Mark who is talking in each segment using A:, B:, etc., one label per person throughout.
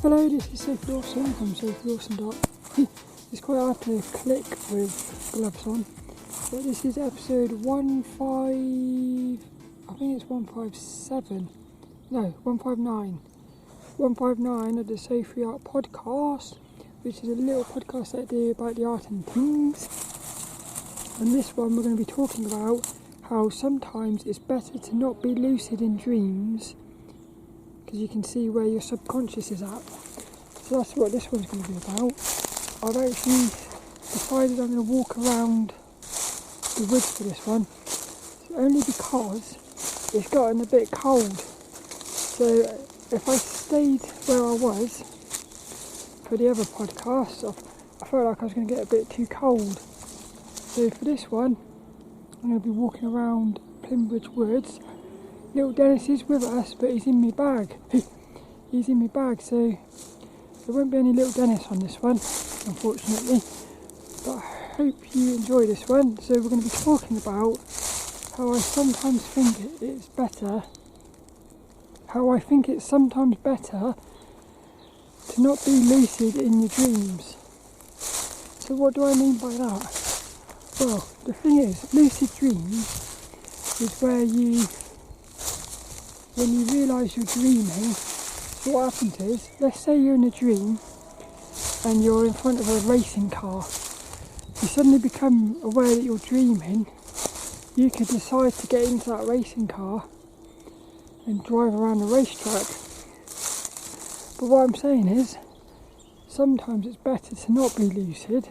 A: Hello, this is Sophie Lawson from sophieLawson.com. It's quite hard to click with gloves on, but this is episode 159, 159 of the Sophie Art Podcast, which is a little podcast that I do about the art and things. And this one we're going to be talking about how sometimes it's better to not be lucid in dreams, because you can see where your subconscious is at. So that's what this one's going to be about. I've actually decided I'm going to walk around the woods for this one, only because it's gotten a bit cold. So if I stayed where I was for the other podcast, I felt like I was going to get a bit too cold. So for this one, I'm going to be walking around Plymbridge Woods. Little Dennis is with us, but he's in my bag. He's in my bag, so there won't be any little Dennis on this one, unfortunately. But I hope you enjoy this one. So we're going to be talking about how I sometimes think it's better, to not be lucid in your dreams. So what do I mean by that? Well, the thing is, lucid dreams is when you realise you're dreaming. So what happens is, let's say you're in a dream and you're in front of a racing car. You suddenly become aware that you're dreaming. You could decide to get into that racing car and drive around the racetrack. But what I'm saying is, sometimes it's better to not be lucid,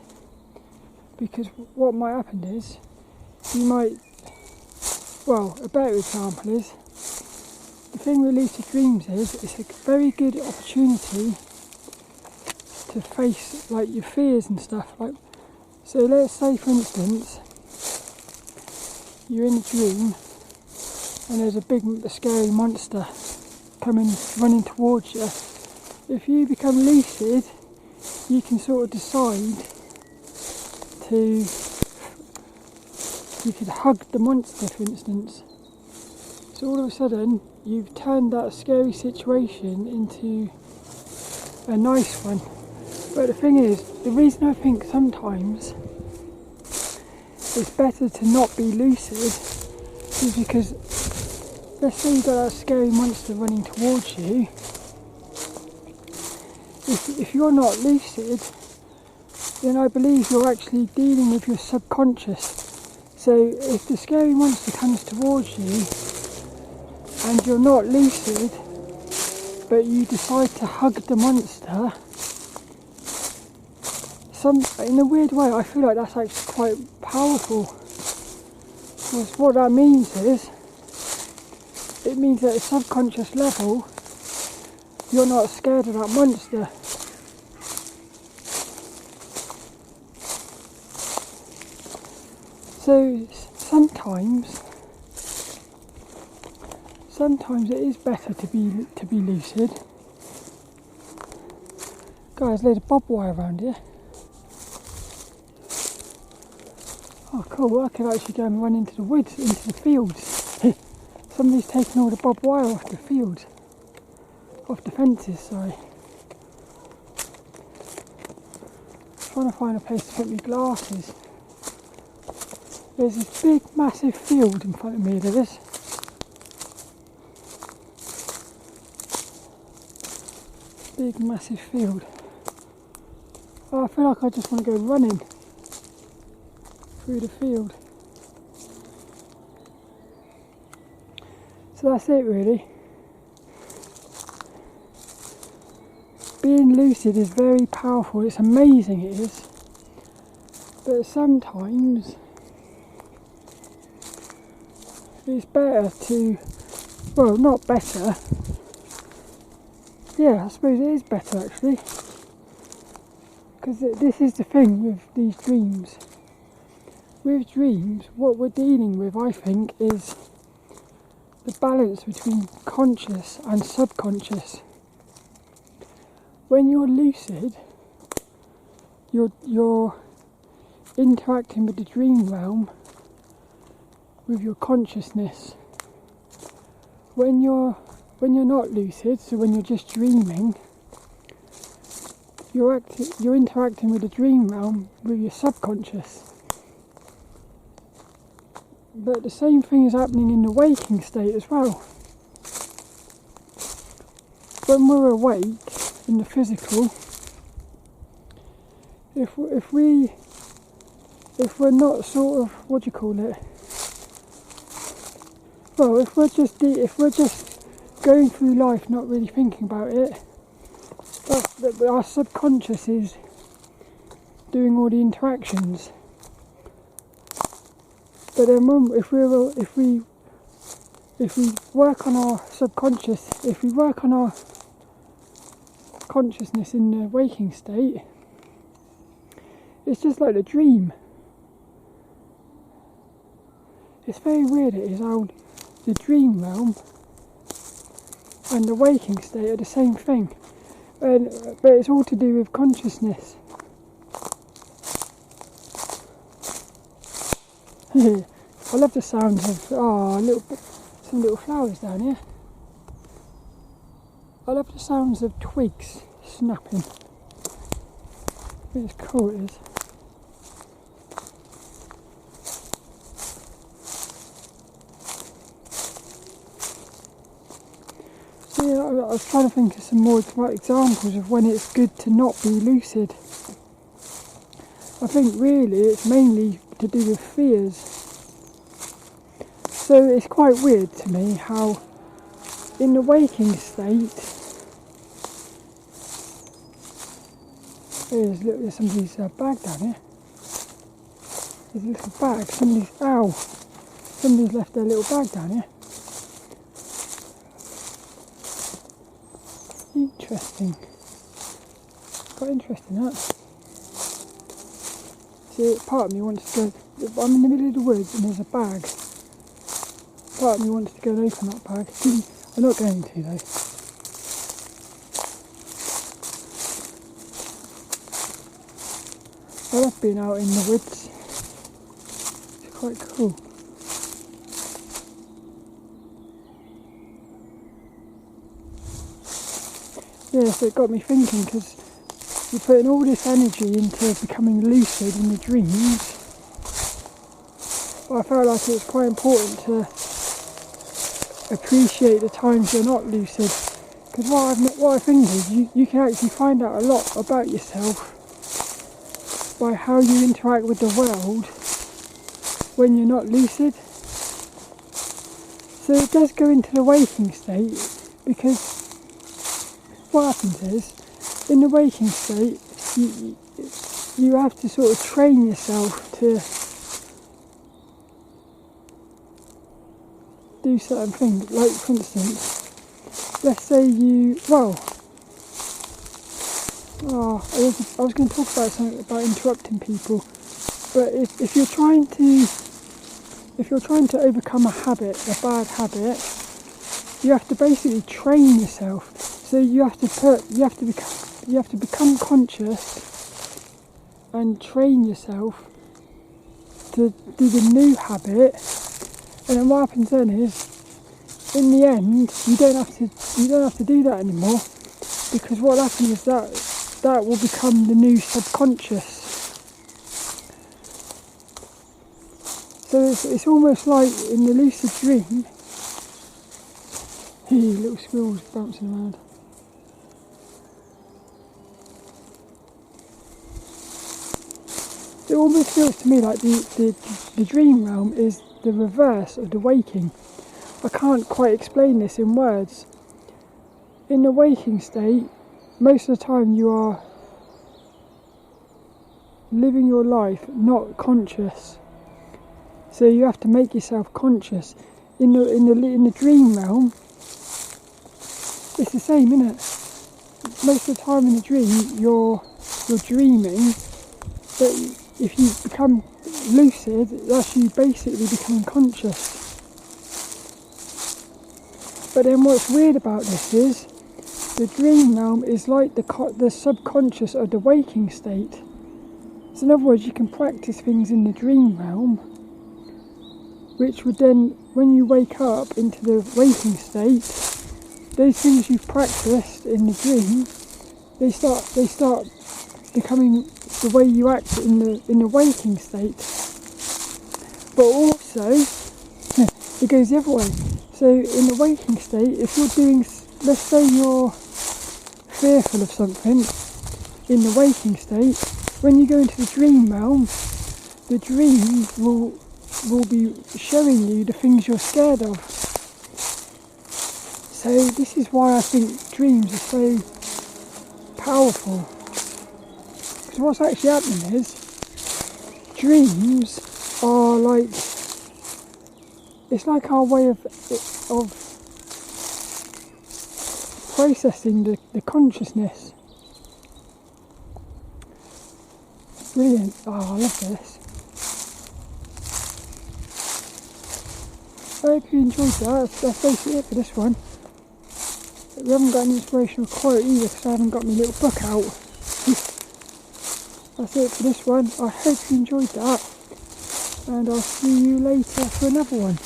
A: because what might happen is, a better example is, the thing with lucid dreams is, it's a very good opportunity to face like your fears and stuff. So let's say, for instance, you're in a dream and there's a scary monster running towards you. If you become lucid, you can sort of decide you could hug the monster, for instance. So all of a sudden, you've turned that scary situation into a nice one. But the thing is, the reason I think sometimes it's better to not be lucid is because, let's say you've got that scary monster running towards you. If you're not lucid, then I believe you're actually dealing with your subconscious. So if the scary monster comes towards you and you're not lucid, but you decide to hug the monster, in a weird way I feel like that's actually quite powerful. Because what that means is, it means that at a subconscious level, you're not scared of that monster. So sometimes it is better to be lucid. Guys, there's a barbed wire around here. Oh cool, I can actually go and run into the woods, into the fields. Somebody's taken all the barbed wire off the fields. Off the fences, sorry. Trying to find a place to put my glasses. There's this big massive field in front of me, there is. Big massive field. Oh, I feel like I just want to go running through the field. So that's it really. Being lucid is very powerful, it's amazing, it is. But sometimes it's better to, not better. Yeah, I suppose it is better actually. Because this is the thing with these dreams. With dreams, what we're dealing with, I think, is the balance between conscious and subconscious. When you're lucid, you're interacting with the dream realm with your consciousness. When you're not lucid, so when you're just dreaming, you're interacting with the dream realm with your subconscious. But the same thing is happening in the waking state as well. When we're awake in the physical, if we're not sort of, what do you call it? Well, if we're just going through life not really thinking about it, our subconscious is doing all the interactions. But then if we work on our subconscious, if we work on our consciousness in the waking state, it's just like a dream. It's very weird, it is, how the dream realm and the waking state are the same thing, but it's all to do with consciousness. I love the sounds of some little flowers down here. I love the sounds of twigs snapping. I think it's cool, it is. So yeah, I was trying to think of some more examples of when it's good to not be lucid. I think really it's mainly to do with fears. So it's quite weird to me how in the waking state, there's somebody's bag down here. There's a little bag, somebody's left their little bag down here. Interesting. Quite interesting, that. See, part of me wants to go, I'm in the middle of the woods and there's a bag. Part of me wants to go and open that bag. I'm not going to though. I love being out in the woods. It's quite cool. Yeah, so it got me thinking, because you're putting all this energy into becoming lucid in the dreams. But I felt like it was quite important to appreciate the times you're not lucid, because what I think is you can actually find out a lot about yourself by how you interact with the world when you're not lucid. So it does go into the waking state, because what happens is in the waking state you have to sort of train yourself to do certain things. Like, for instance, let's say I was going to talk about something about interrupting people, but if you're trying to overcome a bad habit, you have to basically train yourself. So you have to become conscious and train yourself to do the new habit. And then what happens then is, in the end, you don't have to do that anymore, because what happens is that will become the new subconscious. So it's almost like in the lucid dream. Hey, little squirrels bouncing around. It almost feels to me like the dream realm is the reverse of the waking. I can't quite explain this in words. In the waking state, most of the time you are living your life not conscious. So you have to make yourself conscious. In the dream realm, it's the same, isn't it? Most of the time in the dream, you're dreaming, but if you become lucid, that's you basically becoming conscious. But then what's weird about this is, the dream realm is like the subconscious of the waking state. So in other words, you can practice things in the dream realm, which would then, when you wake up into the waking state, those things you've practiced in the dream, they start becoming the way you act in the waking state. But also, it goes the other way. So in the waking state, if you're doing, let's say you're fearful of something in the waking state, when you go into the dream realm, the dream will be showing you the things you're scared of. So this is why I think dreams are so powerful. Because what's actually happening is, dreams are like, it's like our way of processing the consciousness. Brilliant. Oh, I love this. I hope you enjoyed that. That's basically it for this one. We haven't got an inspirational quote either because I haven't got my little book out. That's it for this one. I hope you enjoyed that. And I'll see you later for another one.